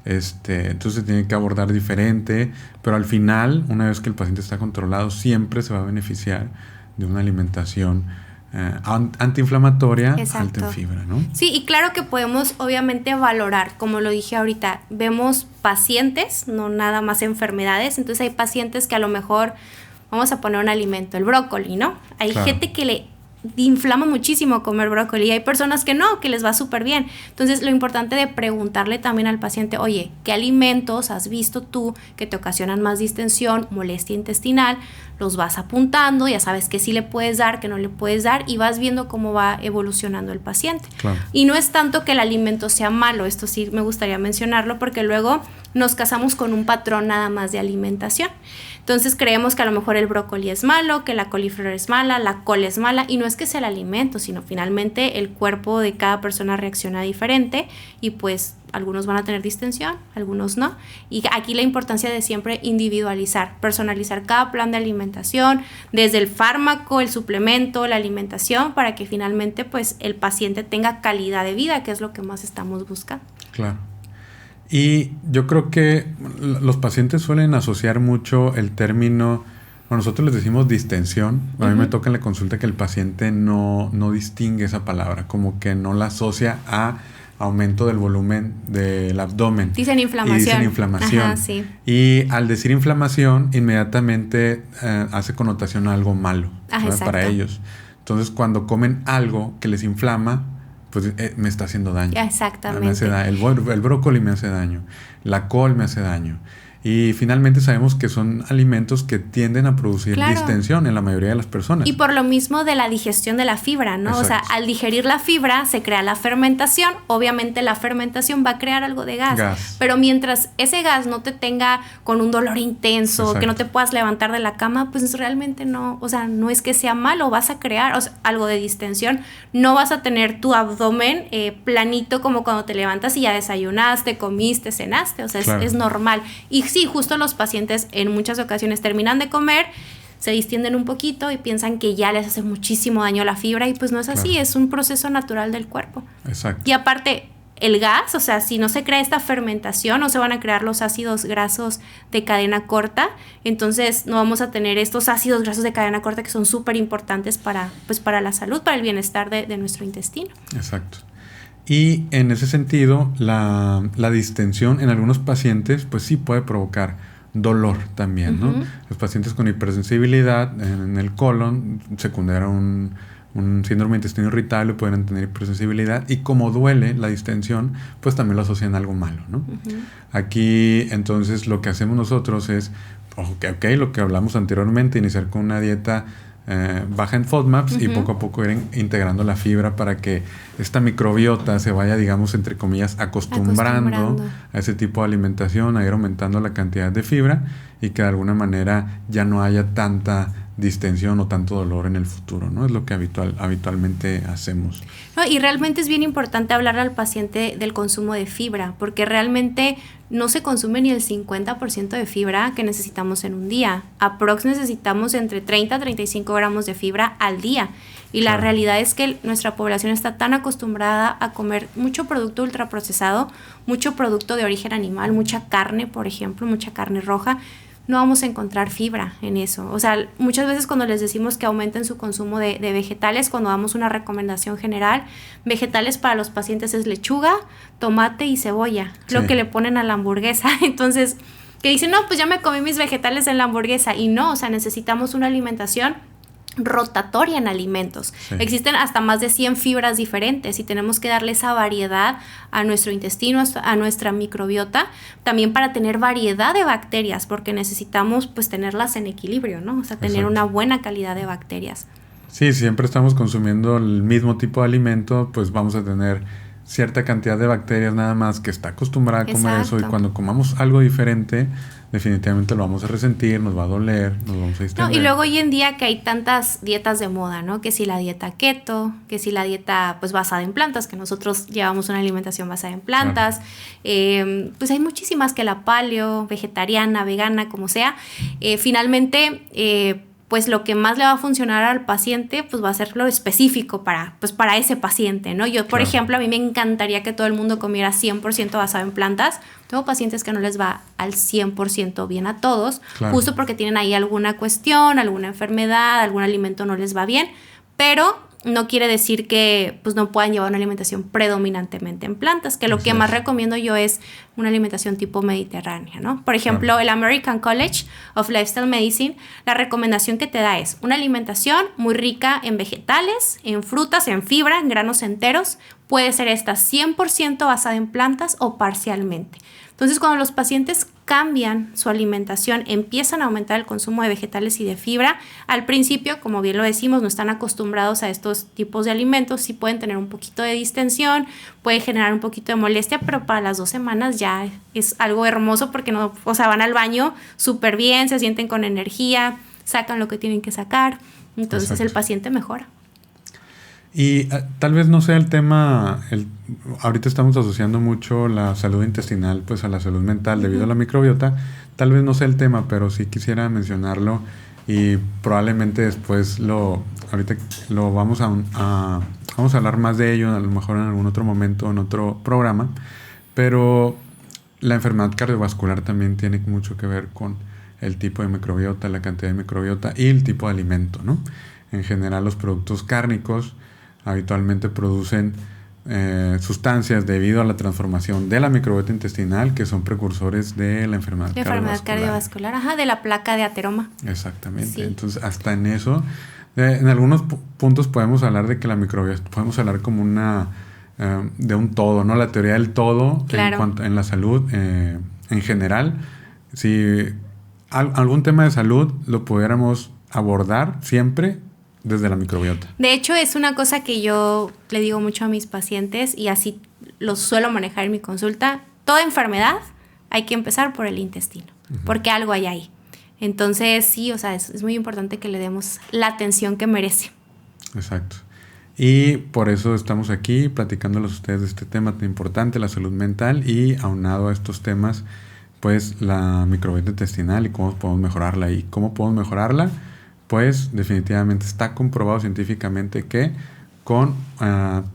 Entonces se tiene que abordar diferente, pero al final, una vez que el paciente está controlado, siempre se va a beneficiar de una alimentación antiinflamatoria alta en fibra, ¿no? Sí, y claro que podemos obviamente valorar, como lo dije ahorita, vemos pacientes, no nada más enfermedades, entonces hay pacientes que a lo mejor, vamos a poner un alimento, el brócoli, ¿no? Hay gente que le inflama muchísimo comer brócoli y hay personas que no, que les va súper bien. Entonces lo importante de preguntarle también al paciente, oye, ¿qué alimentos has visto tú que te ocasionan más distensión, molestia intestinal? Los vas apuntando, ya sabes que sí le puedes dar, que no le puedes dar y vas viendo cómo va evolucionando el paciente. Y no es tanto que el alimento sea malo, esto sí me gustaría mencionarlo porque luego nos casamos con un patrón nada más de alimentación. Entonces creemos que a lo mejor el brócoli es malo, que la coliflor es mala, la col es mala, y no es que sea el alimento, sino finalmente el cuerpo de cada persona reacciona diferente y pues algunos van a tener distensión, algunos no. Y aquí la importancia de siempre individualizar, personalizar cada plan de alimentación, desde el fármaco, el suplemento, la alimentación, para que finalmente pues el paciente tenga calidad de vida, que es lo que más estamos buscando. Claro. Y yo creo que los pacientes suelen asociar mucho el término, bueno, nosotros les decimos distensión. A mí me toca en la consulta que el paciente no distingue esa palabra, como que no la asocia a aumento del volumen del abdomen. Dicen inflamación. Ajá, sí. Y al decir inflamación, inmediatamente hace connotación a algo malo para ellos. Entonces, cuando comen algo que les inflama, pues me está haciendo daño. Exactamente. Me hace daño. El brócoli me hace daño. La col me hace daño. Y finalmente sabemos que son alimentos que tienden a producir distensión en la mayoría de las personas. Y por lo mismo de la digestión de la fibra, ¿no? Exacto. O sea, al digerir la fibra se crea la fermentación. Obviamente la fermentación va a crear algo de gas. Pero mientras ese gas no te tenga con un dolor intenso, exacto, que no te puedas levantar de la cama, pues realmente no, o sea, no es que sea malo, vas a crear algo de distensión. No vas a tener tu abdomen planito como cuando te levantas y ya desayunaste, comiste, cenaste. O sea, es normal. Y sí, justo los pacientes en muchas ocasiones terminan de comer, se distienden un poquito y piensan que ya les hace muchísimo daño la fibra y pues no es así, es un proceso natural del cuerpo. Exacto. Y aparte, el gas, o sea, si no se crea esta fermentación, no se van a crear los ácidos grasos de cadena corta, entonces no vamos a tener estos ácidos grasos de cadena corta que son súper importantes para la salud, para el bienestar de nuestro intestino. Exacto. Y en ese sentido, la distensión en algunos pacientes, pues sí puede provocar dolor también, ¿no? Los pacientes con hipersensibilidad en el colon, secundaria a un síndrome de intestino irritable, pueden tener hipersensibilidad, y como duele la distensión, pues también lo asocian a algo malo, ¿no? Aquí, entonces, lo que hacemos nosotros es, lo que hablamos anteriormente, iniciar con una dieta baja en FODMAPs y poco a poco ir integrando la fibra para que esta microbiota se vaya, digamos, entre comillas, acostumbrando a ese tipo de alimentación, a ir aumentando la cantidad de fibra y que de alguna manera ya no haya tanta distensión o tanto dolor en el futuro, ¿no? Es lo que habitualmente hacemos. No, y realmente es bien importante hablar al paciente del consumo de fibra, porque realmente no se consume ni el 50% de fibra que necesitamos en un día. Aprox necesitamos entre 30 a 35 gramos de fibra al día. Y la realidad es que nuestra población está tan acostumbrada a comer mucho producto ultraprocesado, mucho producto de origen animal, mucha carne, por ejemplo, mucha carne roja. No vamos a encontrar fibra en eso. O sea, muchas veces cuando les decimos que aumenten su consumo de vegetales, cuando damos una recomendación general, vegetales para los pacientes es lechuga, tomate y cebolla, lo que le ponen a la hamburguesa. Entonces, que dicen, no, pues ya me comí mis vegetales en la hamburguesa. Y no, o sea, necesitamos una alimentación rotatoria en alimentos. Existen hasta más de 100 fibras diferentes y tenemos que darle esa variedad a nuestro intestino, a nuestra microbiota, también para tener variedad de bacterias, porque necesitamos pues tenerlas en equilibrio, ¿no? O sea, tener una buena calidad de bacterias. Sí, si siempre estamos consumiendo el mismo tipo de alimento, pues vamos a tener cierta cantidad de bacterias nada más que está acostumbrada a comer eso, y cuando comamos algo diferente, definitivamente lo vamos a resentir, nos va a doler, nos vamos a distender. No, y luego hoy en día que hay tantas dietas de moda, ¿no? Que si la dieta keto, que si la dieta pues basada en plantas, que nosotros llevamos una alimentación basada en plantas, pues hay muchísimas, que la paleo, vegetariana, vegana, como sea. Finalmente, pues lo que más le va a funcionar al paciente, pues va a ser lo específico para ese paciente, ¿no? Yo, por ejemplo, a mí me encantaría que todo el mundo comiera 100% basado en plantas. Tengo pacientes que no les va al 100% bien a todos, justo porque tienen ahí alguna cuestión, alguna enfermedad, algún alimento no les va bien, pero no quiere decir que pues no puedan llevar una alimentación predominantemente en plantas, que lo que más recomiendo yo es una alimentación tipo mediterránea, ¿no? Por ejemplo, el American College of Lifestyle Medicine, la recomendación que te da es una alimentación muy rica en vegetales, en frutas, en fibra, en granos enteros. Puede ser esta 100% basada en plantas o parcialmente. Entonces, cuando los pacientes cambian su alimentación, empiezan a aumentar el consumo de vegetales y de fibra, al principio, como bien lo decimos, no están acostumbrados a estos tipos de alimentos, sí pueden tener un poquito de distensión, puede generar un poquito de molestia, pero para las 2 semanas ya es algo hermoso porque no, o sea, van al baño súper bien, se sienten con energía, sacan lo que tienen que sacar, entonces el paciente mejora. Y tal vez no sea el tema, ahorita estamos asociando mucho la salud intestinal pues a la salud mental debido a la microbiota, tal vez no sea el tema, pero sí quisiera mencionarlo y probablemente después ahorita lo vamos a hablar más de ello, a lo mejor en algún otro momento, en otro programa, pero la enfermedad cardiovascular también tiene mucho que ver con el tipo de microbiota, la cantidad de microbiota y el tipo de alimento, ¿no? En general los productos cárnicos habitualmente producen sustancias debido a la transformación de la microbiota intestinal que son precursores de la enfermedad cardiovascular. Ajá, de la placa de ateroma. Exactamente. Sí. Entonces, hasta en eso, en algunos puntos podemos hablar de que la microbiota, podemos hablar como de un todo, ¿no? La teoría del todo en la salud en general. Si algún tema de salud lo pudiéramos abordar siempre desde la microbiota. De hecho, es una cosa que yo le digo mucho a mis pacientes y así lo suelo manejar en mi consulta. Toda enfermedad hay que empezar por el intestino, porque algo hay ahí. Entonces, sí, o sea, es muy importante que le demos la atención que merece. Exacto. Y por eso estamos aquí platicándoles a ustedes de este tema tan importante, la salud mental, y aunado a estos temas, pues la microbiota intestinal y cómo podemos mejorarla. ¿Y cómo podemos mejorarla? Pues definitivamente está comprobado científicamente que con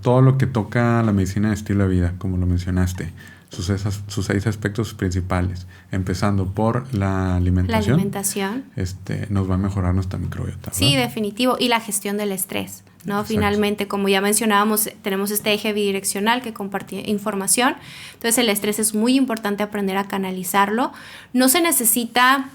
todo lo que toca la medicina de estilo de vida, como lo mencionaste, sus 6 aspectos principales, empezando por la alimentación. La alimentación. Nos va a mejorar nuestra microbiota, ¿verdad? Sí, definitivo. Y la gestión del estrés, ¿no? Exacto. Finalmente, como ya mencionábamos, tenemos este eje bidireccional que comparte información. Entonces, el estrés es muy importante aprender a canalizarlo. No se necesita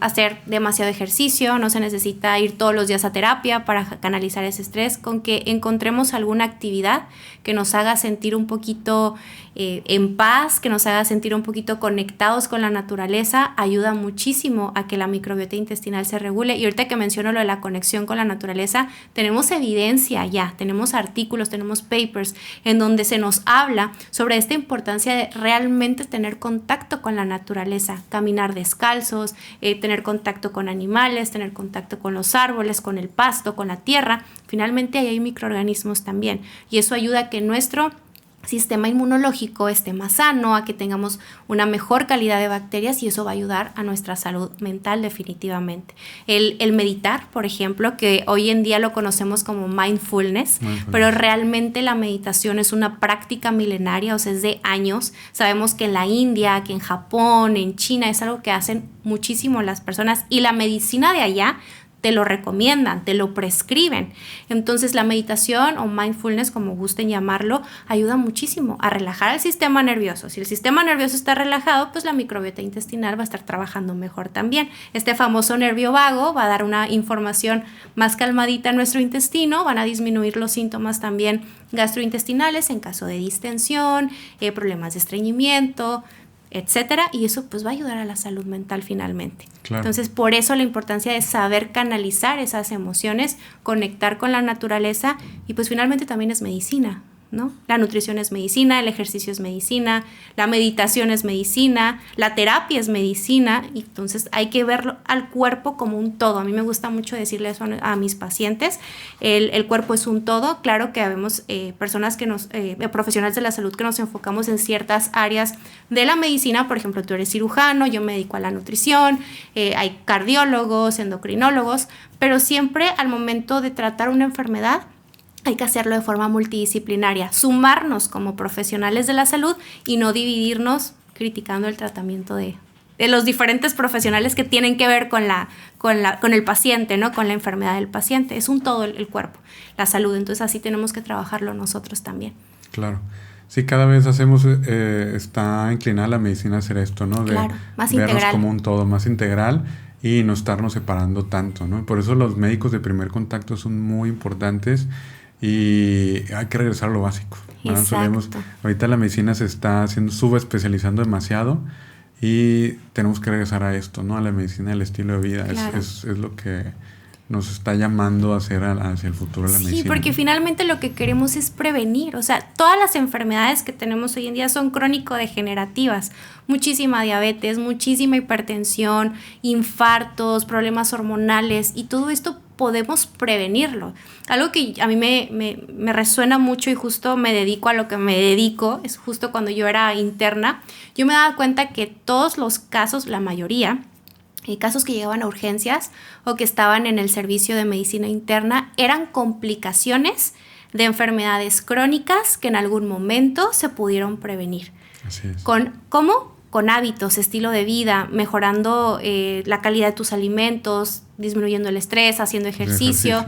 hacer demasiado ejercicio, no se necesita ir todos los días a terapia para canalizar ese estrés, con que encontremos alguna actividad que nos haga sentir un poquito en paz, que nos haga sentir un poquito conectados con la naturaleza, ayuda muchísimo a que la microbiota intestinal se regule. Y ahorita que menciono lo de la conexión con la naturaleza, tenemos evidencia ya, tenemos artículos, tenemos papers en donde se nos habla sobre esta importancia de realmente tener contacto con la naturaleza, caminar descalzos, tener contacto con animales, tener contacto con los árboles, con el pasto, con la tierra. Finalmente ahí hay microorganismos también, y eso ayuda a que nuestro sistema inmunológico esté más sano, a que tengamos una mejor calidad de bacterias, y eso va a ayudar a nuestra salud mental definitivamente. El meditar, por ejemplo, que hoy en día lo conocemos como mindfulness, pero realmente la meditación es una práctica milenaria, o sea, es de años. Sabemos que en la India, que en Japón, en China, es algo que hacen muchísimo las personas, y la medicina de allá te lo recomiendan, te lo prescriben. Entonces la meditación o mindfulness, como gusten llamarlo, ayuda muchísimo a relajar el sistema nervioso. Si el sistema nervioso está relajado, pues la microbiota intestinal va a estar trabajando mejor también. Este famoso nervio vago va a dar una información más calmadita a nuestro intestino, van a disminuir los síntomas también gastrointestinales en caso de distensión, problemas de estreñimiento, etcétera, y eso pues va a ayudar a la salud mental finalmente. Claro. Entonces, por eso la importancia de saber canalizar esas emociones, conectar con la naturaleza, y pues finalmente también es medicina, ¿no? La nutrición es medicina, el ejercicio es medicina, la meditación es medicina, la terapia es medicina, y entonces hay que verlo al cuerpo como un todo. A mí me gusta mucho decirle eso a mis pacientes, el cuerpo es un todo. Claro que habemos personas profesionales de la salud que nos enfocamos en ciertas áreas de la medicina. Por ejemplo, tú eres cirujano, yo me dedico a la nutrición, hay cardiólogos, endocrinólogos, pero siempre al momento de tratar una enfermedad hay que hacerlo de forma multidisciplinaria, sumarnos como profesionales de la salud y no dividirnos criticando el tratamiento de los diferentes profesionales que tienen que ver con el paciente, ¿no? Con la enfermedad del paciente. Es un todo el cuerpo, la salud. Entonces así tenemos que trabajarlo nosotros también. Claro. Sí, cada vez está inclinada la medicina a hacer esto, ¿no? De claro, más vernos integral. Como un todo, más integral, y no estarnos separando tanto, ¿no? Por eso los médicos de primer contacto son muy importantes. Y hay que regresar a lo básico, ¿no? Ahorita la medicina se está subespecializando demasiado, y tenemos que regresar a esto, ¿no? A la medicina del estilo de vida. Claro. Es lo que nos está llamando a hacer hacia el futuro de la medicina. Sí, porque finalmente lo que queremos es prevenir. O sea, todas las enfermedades que tenemos hoy en día son crónico-degenerativas. Muchísima diabetes, muchísima hipertensión, infartos, problemas hormonales, y todo esto podemos prevenirlo. Algo que a mí me resuena mucho, y justo me dedico a lo que me dedico, es justo cuando yo era interna, yo me daba cuenta que todos los casos, la mayoría, casos que llegaban a urgencias o que estaban en el servicio de medicina interna, eran complicaciones de enfermedades crónicas que en algún momento se pudieron prevenir. Así es. ¿Cómo? Con hábitos, estilo de vida, mejorando la calidad de tus alimentos, disminuyendo el estrés, haciendo ejercicio.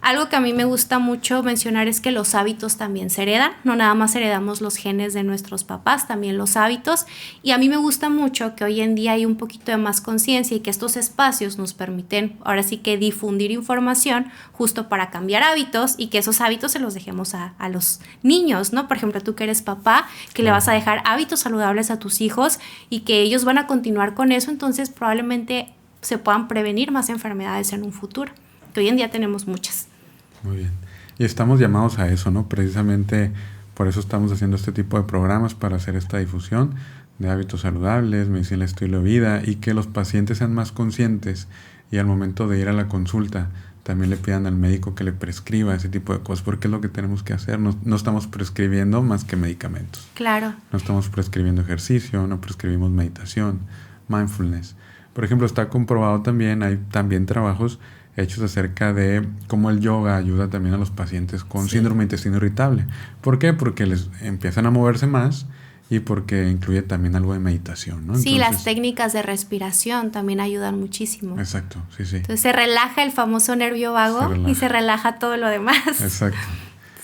Algo que a mí me gusta mucho mencionar es que los hábitos también se heredan. No nada más heredamos los genes de nuestros papás, también los hábitos. Y a mí me gusta mucho que hoy en día hay un poquito de más conciencia, y que estos espacios nos permiten ahora sí que difundir información justo para cambiar hábitos, y que esos hábitos se los dejemos a los niños, ¿no? Por ejemplo, tú que eres papá, que le vas a dejar hábitos saludables a tus hijos, y que ellos van a continuar con eso, entonces probablemente se puedan prevenir más enfermedades en un futuro, que hoy en día tenemos muchas. Muy bien. Y estamos llamados a eso, ¿no? Precisamente por eso estamos haciendo este tipo de programas, para hacer esta difusión de hábitos saludables, medicina del estilo de vida, y que los pacientes sean más conscientes, y al momento de ir a la consulta también le pidan al médico que le prescriba ese tipo de cosas, porque es lo que tenemos que hacer. No estamos prescribiendo más que medicamentos. Claro. No estamos prescribiendo ejercicio, no prescribimos meditación, mindfulness. Por ejemplo, está comprobado también, hay también trabajos hechos acerca de cómo el yoga ayuda también a los pacientes con síndrome de intestino irritable. ¿Por qué? Porque les empiezan a moverse más y porque incluye también algo de meditación, ¿no? Sí, las técnicas de respiración también ayudan muchísimo. Exacto, sí. Entonces se relaja el famoso nervio vago y se relaja todo lo demás. Exacto.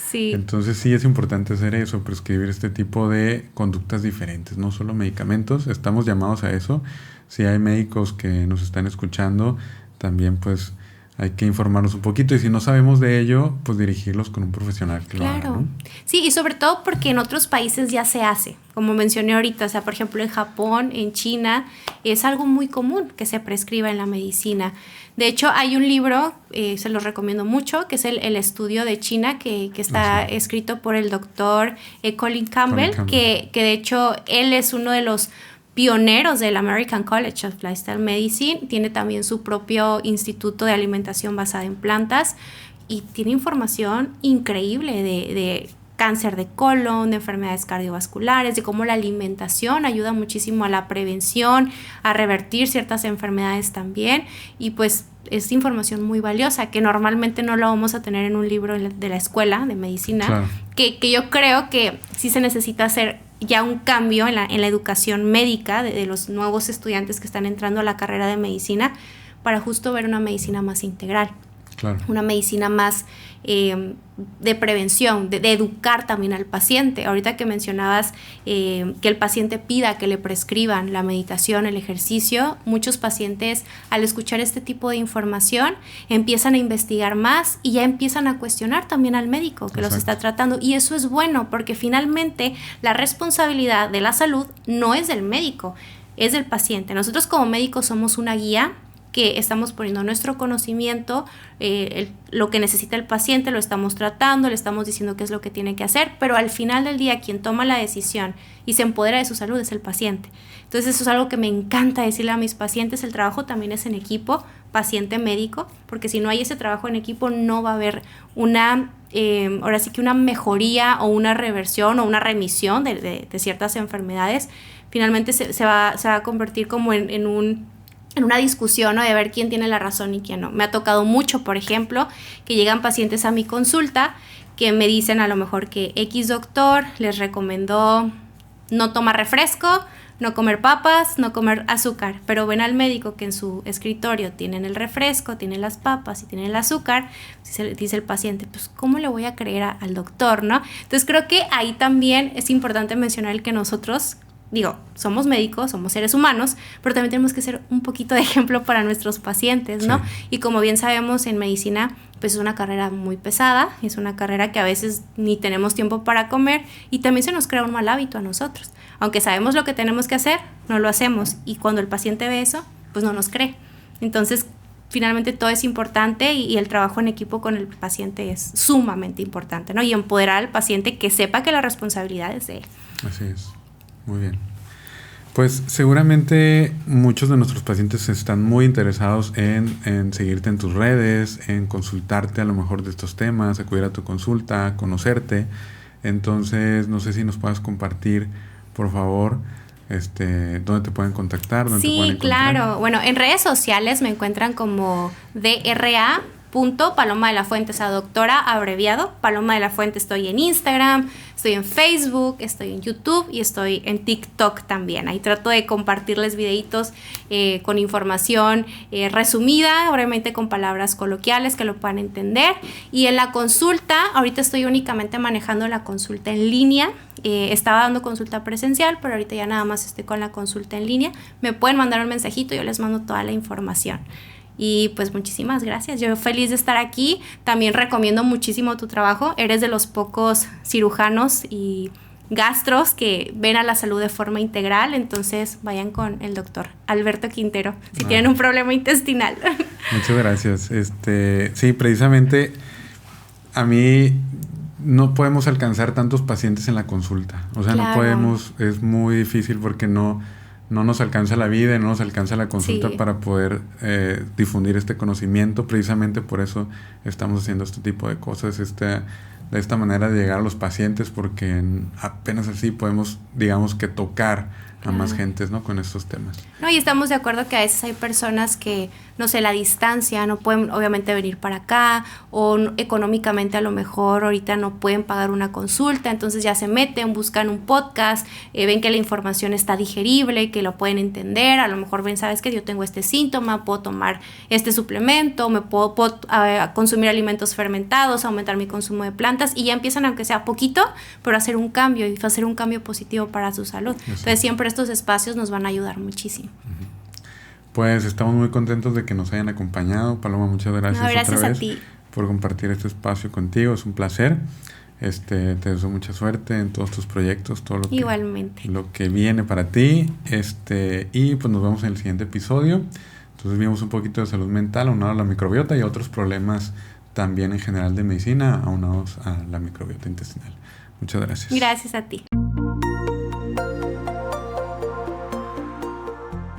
Sí. Entonces sí es importante hacer eso, prescribir este tipo de conductas diferentes, no solo medicamentos, estamos llamados a eso. Si hay médicos que nos están escuchando, también pues hay que informarnos un poquito y si no sabemos de ello, pues dirigirlos con un profesional que lo haga, ¿no? Sí, y sobre todo porque en otros países ya se hace, como mencioné ahorita, o sea, por ejemplo en Japón, en China, es algo muy común que se prescriba en la medicina. De hecho, hay un libro, se los recomiendo mucho, que es el estudio de China, que está escrito por el doctor Colin Campbell, que de hecho él es uno de los pioneros del American College of Lifestyle Medicine, tiene también su propio instituto de alimentación basada en plantas y tiene información increíble de cáncer de colon, de enfermedades cardiovasculares, de cómo la alimentación ayuda muchísimo a la prevención, a revertir ciertas enfermedades también, y pues es información muy valiosa que normalmente no lo vamos a tener en un libro de la escuela de medicina, claro. que yo creo que sí se necesita hacer ya un cambio en la educación médica de los nuevos estudiantes que están entrando a la carrera de medicina para justo ver una medicina más integral. Claro. Una medicina más de prevención, de educar también al paciente. Ahorita que mencionabas que el paciente pida que le prescriban la meditación, el ejercicio, muchos pacientes al escuchar este tipo de información empiezan a investigar más y ya empiezan a cuestionar también al médico que los está tratando, y eso es bueno porque finalmente la responsabilidad de la salud no es del médico, es del paciente. Nosotros como médicos somos una guía que estamos poniendo nuestro conocimiento, lo que necesita el paciente, lo estamos tratando, le estamos diciendo qué es lo que tiene que hacer, pero al final del día quien toma la decisión y se empodera de su salud es el paciente. Entonces eso es algo que me encanta decirle a mis pacientes, el trabajo también es en equipo, paciente-médico, porque si no hay ese trabajo en equipo no va a haber ahora sí que una mejoría o una reversión o una remisión de ciertas enfermedades. Finalmente se va a convertir como en una discusión, ¿no? De ver quién tiene la razón y quién no. Me ha tocado mucho, por ejemplo, que llegan pacientes a mi consulta que me dicen a lo mejor que X doctor les recomendó no tomar refresco, no comer papas, no comer azúcar, pero ven al médico que en su escritorio tienen el refresco, tienen las papas y tienen el azúcar, dice el paciente, pues ¿cómo le voy a creer al doctor, no? Entonces creo que ahí también es importante mencionar que nosotros, somos médicos, somos seres humanos, pero también tenemos que ser un poquito de ejemplo para nuestros pacientes, ¿no? Sí. Y como bien sabemos, en medicina, pues es una carrera muy pesada, es una carrera que a veces ni tenemos tiempo para comer y también se nos crea un mal hábito a nosotros. Aunque sabemos lo que tenemos que hacer, no lo hacemos, y cuando el paciente ve eso, pues no nos cree. Entonces, finalmente todo es importante y el trabajo en equipo con el paciente es sumamente importante, ¿no? Y empoderar al paciente que sepa que la responsabilidad es de él. Así es. Muy bien. Pues seguramente muchos de nuestros pacientes están muy interesados en seguirte en tus redes, en consultarte a lo mejor de estos temas, acudir a tu consulta, conocerte. Entonces, no sé si nos puedas compartir, por favor, dónde te pueden contactar, dónde te pueden encontrar. Claro. Bueno, en redes sociales me encuentran como DRA.Paloma de la Fuente, esa doctora abreviado. Paloma de la Fuente, estoy en Instagram, estoy en Facebook, estoy en YouTube y estoy en TikTok también. Ahí trato de compartirles videitos con información resumida, obviamente con palabras coloquiales que lo puedan entender. Y en la consulta, ahorita estoy únicamente manejando la consulta en línea. Estaba dando consulta presencial, pero ahorita ya nada más estoy con la consulta en línea. Me pueden mandar un mensajito, yo les mando toda la información. Y pues muchísimas gracias, yo feliz de estar aquí. También recomiendo muchísimo tu trabajo, eres de los pocos cirujanos y gastros que ven a la salud de forma integral, entonces vayan con el doctor Alberto Quintero si tienen un problema intestinal. Muchas gracias. Sí, precisamente a mí no podemos alcanzar tantos pacientes en la consulta, o sea, claro. No podemos, es muy difícil porque no nos alcanza la vida, no nos alcanza la consulta para poder difundir este conocimiento. Precisamente por eso estamos haciendo este tipo de cosas, de esta manera de llegar a los pacientes, porque apenas así podemos, digamos que tocar a más gentes, ¿no? Con estos temas. No, y estamos de acuerdo que a veces hay personas que, no sé, la distancia, no pueden obviamente venir para acá, o económicamente a lo mejor ahorita no pueden pagar una consulta, entonces ya se meten, buscan un podcast, ven que la información está digerible, que lo pueden entender, a lo mejor ven, sabes que yo tengo este síntoma, puedo tomar este suplemento, puedo consumir alimentos fermentados, aumentar mi consumo de plantas, y ya empiezan, aunque sea poquito, pero hacer un cambio y hacer un cambio positivo para su salud. Entonces siempre estos espacios nos van a ayudar muchísimo. Pues estamos muy contentos de que nos hayan acompañado. Paloma, muchas gracias, gracias otra vez a ti por compartir este espacio contigo. Es un placer. Te deseo mucha suerte en todos tus proyectos, todo lo que viene para ti. Y pues nos vemos en el siguiente episodio. Entonces vimos un poquito de salud mental aunado a la microbiota y a otros problemas también en general de medicina aunados a la microbiota intestinal. Muchas gracias. Gracias a ti.